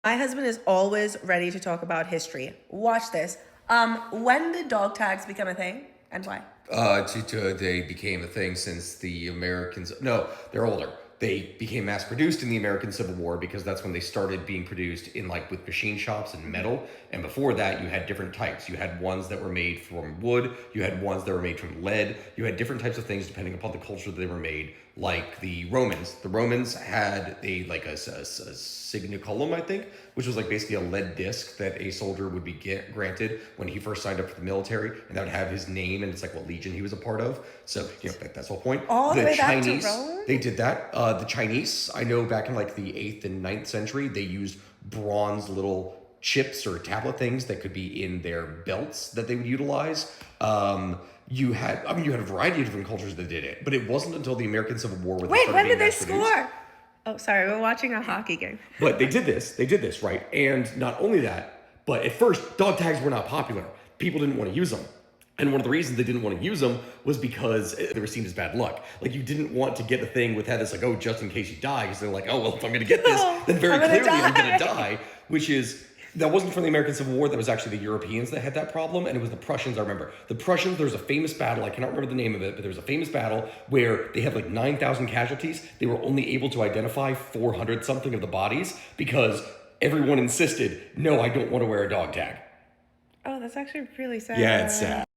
My husband is always ready to talk about history. Watch this. When did dog tags become a thing and why? They became a thing since the Americans. No, they're older. They became mass produced in the American Civil War because that's when they started being produced in like with machine shops and metal. And before that, you had different types. You had ones that were made from wood. You had ones that were made from lead. You had different types of things depending upon the culture that they were made. Like the Romans. The Romans had a signiculum, I think, which was like basically a lead disc that a soldier would be granted when he first signed up for the military, and that would have his name and it's like what legion he was a part of. So that's the whole point. All the way back to Chinese, Rome? they did that. The Chinese, I know back in like the 8th and 9th century, they used bronze little chips or tablet things that could be in their belts that they would utilize. You had a variety of different cultures that did it, but it wasn't until the American Civil War where Wait, when did they mass-produced. score? Oh, sorry, we're watching a hockey game. But they did this, right? And not only that, but at first, dog tags were not popular. People didn't want to use them. And one of the reasons they didn't want to use them was because they were seen as bad luck. Like, you didn't want to get a thing with that that's like, oh, just in case you die. Because they're like, oh, well, if I'm going to get this, then very clearly I'm going to die. Which is, that wasn't from the American Civil War. That was actually the Europeans that had that problem. And it was the Prussians, I remember. The Prussians, there was a famous battle. I cannot remember the name of it, but there was a famous battle where they had like 9,000 casualties. They were only able to identify 400 something of the bodies because everyone insisted, no, I don't want to wear a dog tag. Oh, that's actually really sad. Yeah, it's sad.